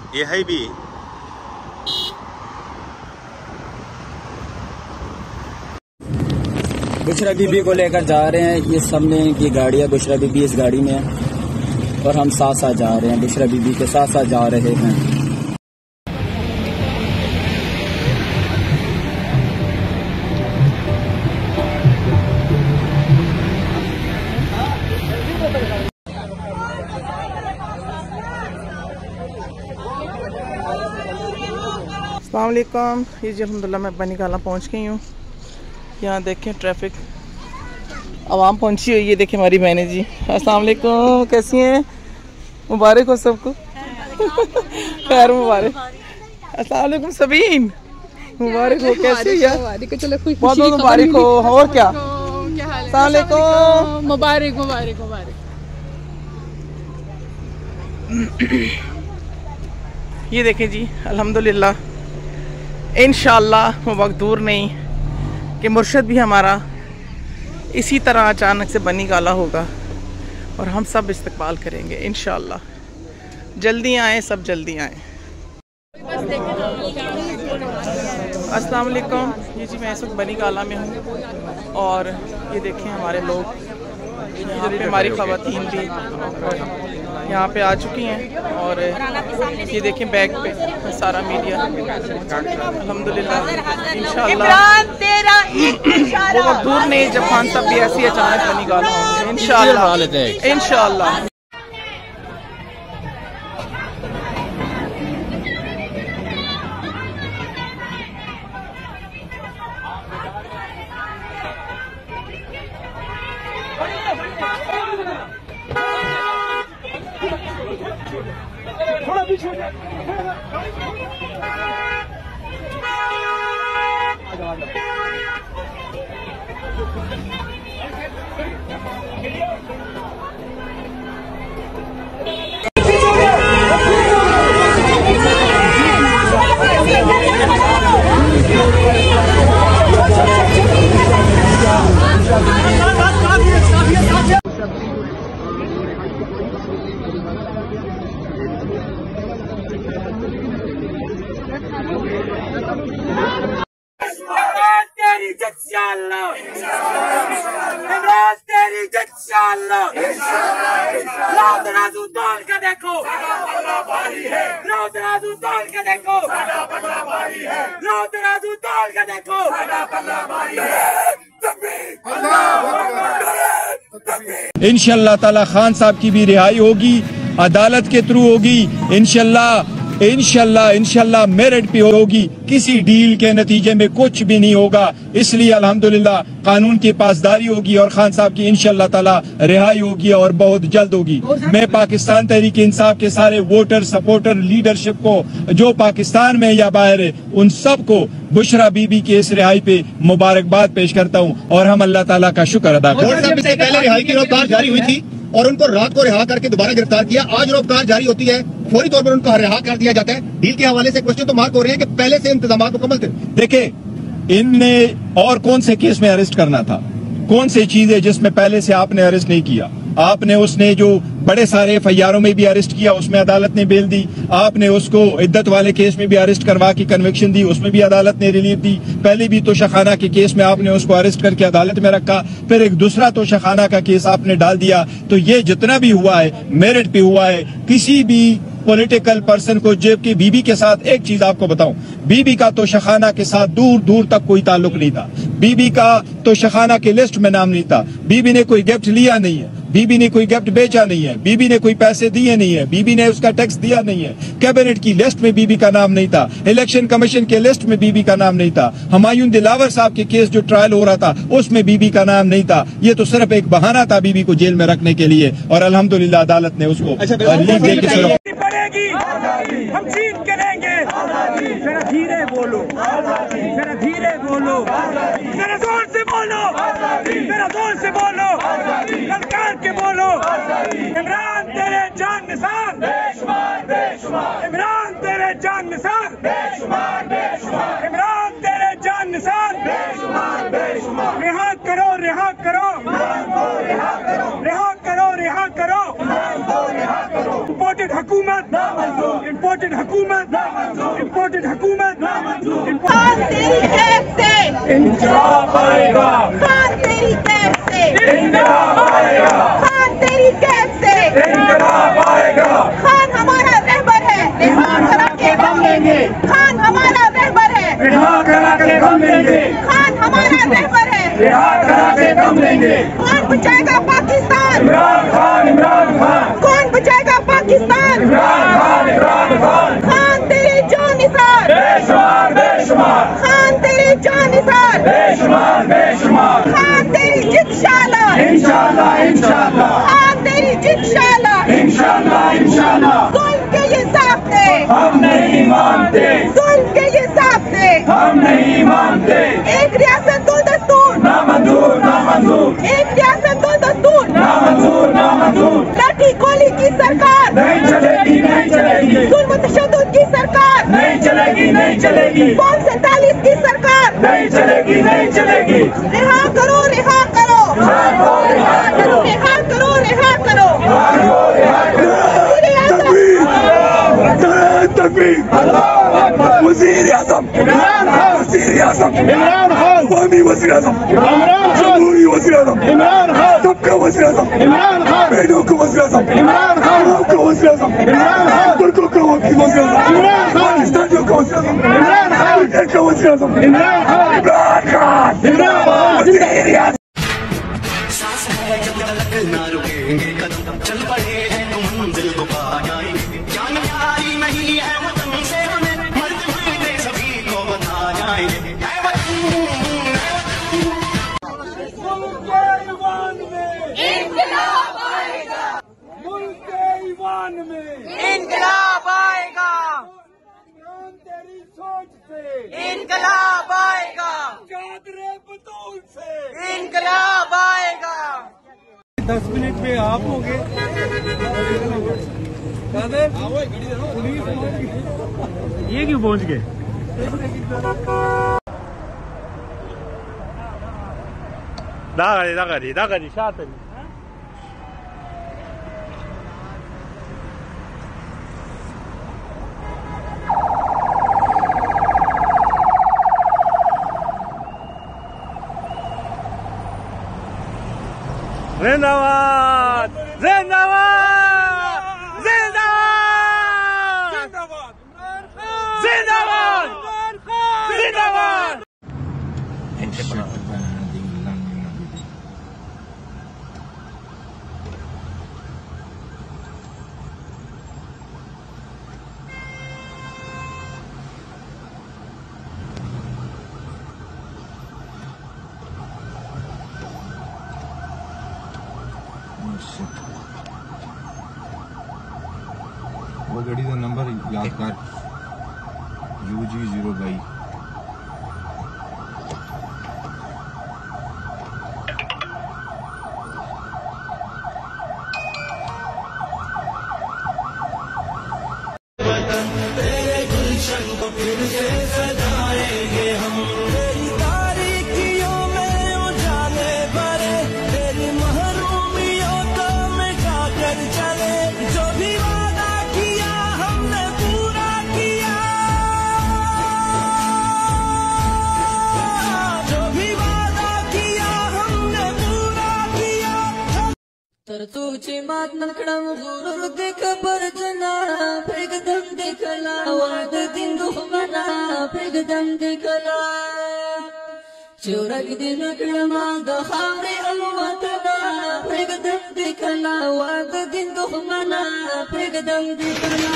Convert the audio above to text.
ये है भी बुशरा बीबी को लेकर जा रहे हैं। ये सामने की गाड़ी है, बुशरा बीबी इस गाड़ी में है और हम साथ साथ जा रहे हैं, बुशरा बीबी के साथ साथ जा रहे हैं। अस्सलाम वालेकुम। ये जी अल्हम्दुलिल्लाह मैं बनी काला पहुँच गई हूँ। यहाँ देखें ट्रैफिक, आवाम पहुँची हुई है। देखें हमारी बहनें जी। अस्सलाम वालेकुम, कैसी हैं? मुबारक हो सबको। खैर मुबारक। अस्सलाम वालेकुम सबीन, मुबारक हो। कैसे यार? बहुत बहुत मुबारक हो। और क्या? अस्सलाम वालेकुम, मुबारक मुबारक मुबारक। ये देखें जी अल्हम्दुलिल्लाह, इंशाअल्लाह वो वक्त दूर नहीं कि मुर्शद भी हमारा इसी तरह अचानक से बनी काला होगा और हम सब इस्तकबाल करेंगे इंशाअल्लाह। जल्दी आए, सब जल्दी आए। अस्सलाम वालेकुम। ये जी मैं इस वक्त बनी काला में हूँ और ये देखें हमारे लोग, यहाँ पे हमारी ख़वातीन भी यहाँ पे आ चुकी हैं और ये देखें बैग पे सारा मीडिया। अल्हम्दुलिल्लाह इंशाअल्लाह वो वक्त दूर नहीं जब खान साहब भी ऐसी अचानक बनी काला होंगे इंशाअल्लाह इंशाअल्लाह। इंशाअल्लाह ताला खान साहब की भी रिहाई होगी, अदालत के थ्रू होगी। इंशाअल्लाह इंशाअल्लाह इंशाअल्लाह मेरिट पे होगी, किसी डील के नतीजे में कुछ भी नहीं होगा। इसलिए अल्हम्दुलिल्लाह कानून की पासदारी होगी और खान साहब की इंशाअल्लाह ताला रिहाई होगी और बहुत जल्द होगी। मैं पाकिस्तान तहरीक इंसाफ के सारे वोटर, सपोर्टर, लीडरशिप को जो पाकिस्तान में या बाहर है, उन सबको बुशरा बीबी के इस रिहाई पे मुबारकबाद पेश करता हूँ और हम अल्लाह ताला का शुक्र अदा करते हैं। पहले रिहाई की रफ्तार जारी हुई थी और उनको रात को रिहा करके दोबारा गिरफ्तार किया। आज रफ्तार जारी होती है, फौरी तौर पर उनको रिहा कर दिया जाता है। डील के हवाले से क्वेश्चन तो मार्क हो रहे हैं कि पहले से इंतजाम मुकम्मल थे। देखे, इनने और कौन से केस में अरेस्ट करना था, कौन सी चीज है जिसमें पहले से आपने अरेस्ट नहीं किया? आपने उसने जो बड़े सारे एफआईआरों में भी अरेस्ट किया, उसमें अदालत ने बेल दी। आपने उसको इद्दत वाले केस में भी अरेस्ट करवा के कन्विक्शन दी, उसमें भी अदालत ने रिलीफ दी। पहले भी तोशाखाना के केस में आपने उसको अरेस्ट करके अदालत में रखा, फिर एक दूसरा तोशाखाना का केस आपने डाल दिया। तो ये जितना भी हुआ है मेरिट पे हुआ है। किसी भी पॉलिटिकल पर्सन को, जबकि बीबी के साथ एक चीज आपको बताऊं, बीबी का तोशाखाना के साथ दूर दूर तक कोई ताल्लुक नहीं था। बीबी का तोशाखाना के लिस्ट में नाम नहीं था। बीबी ने कोई गिफ्ट लिया नहीं है, बीबी ने कोई गिफ्ट बेचा नहीं है, बीबी ने कोई पैसे दिए नहीं है, बीबी ने उसका टैक्स दिया नहीं है। कैबिनेट की लिस्ट में बीबी का नाम नहीं था, इलेक्शन कमीशन के लिस्ट में बीबी का नाम नहीं था, हुमायूं दिलावर साहब के केस जो ट्रायल हो रहा था उसमें बीबी का नाम नहीं था। ये तो सिर्फ एक बहाना था बीबी को जेल में रखने के लिए और अल्हम्दुलिल्लाह अदालत ने उसको लीव दे के हम जीत के लेंगे। जरा धीरे बोलो, जरा धीरे बोलो, जरा जोर से बोलो, जरा जोर से बोलो, ललकार के बोलो। इमरान तेरे जान निसार, इमरान तेरे जान निसार, इमरान तेरे जान निसार। रिहा करो, रिहा करो, रिहा करो, रिहा करो, रिहा करो। इम्पोर्टेड हकूक हुकूमत इम्पोर्टेड हुकूमत इम्पोर्टेड हुकूमत खान तेरी कैब से इंकलाब आएगा, खान तेरी कैब से इंकलाब आएगा, खान तेरी कैब से इंकलाब आएगा। खान हमारा रहबर है, रिहा करा के हम लेंगे। खान हमारा रहबर है, रिहा करा के हम लेंगे, खान हमारा रहबर है, रिहा करा के हम लेंगे। कौन बचाएगा पाकिस्तान? इमरान खान, इमरान खान, कौन बचाएगा पाकिस्तान? इमरान खान, इमरान खान। खान तेरे जान निसार, बेशुमार बेशुमार, खान तेरे जान निसार, बेशुमार बेशुमार। खान तेरी जिद शाला, इंशाल्लाह इंशाल्लाह, खान तेरी जिद शाला। इंशाल्लाह इंशाल्लाह। जुल्म के ये सामने, हम नहीं मानते, जुल्म के ये सामने। हम नहीं मानते। एक रियासत दो दस्तूर, ना मंजूर, ना मंजूर, एक रियासत दो दस्तूर। ना मंजूर, ना मंजूर। लाठी गोली की सरकार नहीं चलेगी, नहीं चलेगी, जुल्म तशद्दुद की सरकार, नहीं चलेगी, नहीं चलेगी, कौम 47 की सरकार। नहीं चलेगी, नहीं चलेगी। रिहा करो, रिहा करो, रिहा करो, रिहा करो, रिहा करो, रिहा करो। रिहा करो, रिहा करो। तकबीर, वज़ीर आज़म इमरान खान, वज़ीर आज़म इमरान खान, अवामी वज़ीर आज़म इमरान खान, जमहूरी वज़ीर आज़म इमरान खान, सबका वज़ीर आज़म इमरान खान, बहनों का वज़ीर आज़म इमरान खान, आपका वज़ीर आज़म इमरान खान, तुर्कों का वज़ीर आज़म इमरान खान, पाकिस्तानियों का वज़ीर आज़म इमरान खान, इधर का वज़ीर आज़म इमरान खान, इमरान खान, इमरान खान। वज़ीर आज़म। सांस है जब तक ना रुकेंगे कदम, चल पड़े हैं तो मंजिल को पा जाएंगे। जान यारी नहीं है वतन से हमें, मरते हुए सभी को बता जाएंगे। ऐ वतन, मुल्क के ईमान में इंकलाब आएगा, मुल्क के ईमान में इंकलाब आएगा, इमरान तेरी सोच से, इंकलाब आएगा, चादरे बतूल से। इंकलाब आएगा। 10 मिनट में आप होंगे। ये क्यों पहुंच गए? 나가리 샤더니. जिंदाबाद, जिंदाबाद, जिंदाबाद, जिंदाबाद, जिंदाबाद, जिंदाबाद। वो गाड़ी का नंबर याद कर, UG022। तेरे गुलशन को फिर से सजाएंगे हम, तेरी तारीकियों में उजाले भरे, तेरी महरूमियों को मिटा कर चले। जो भी वादा किया हमने पूरा किया, जो भी वादा किया हमने पूरा किया। तर तुझी मात नकडम गुरुर देख परजना, फेगदम देखला वाद दिन दुखमना, फेगदम देखला चोरक दिन कडमा दखारे अलवतना, फेगदम देखला वाद दिन दुखमना, फेगदम देखला।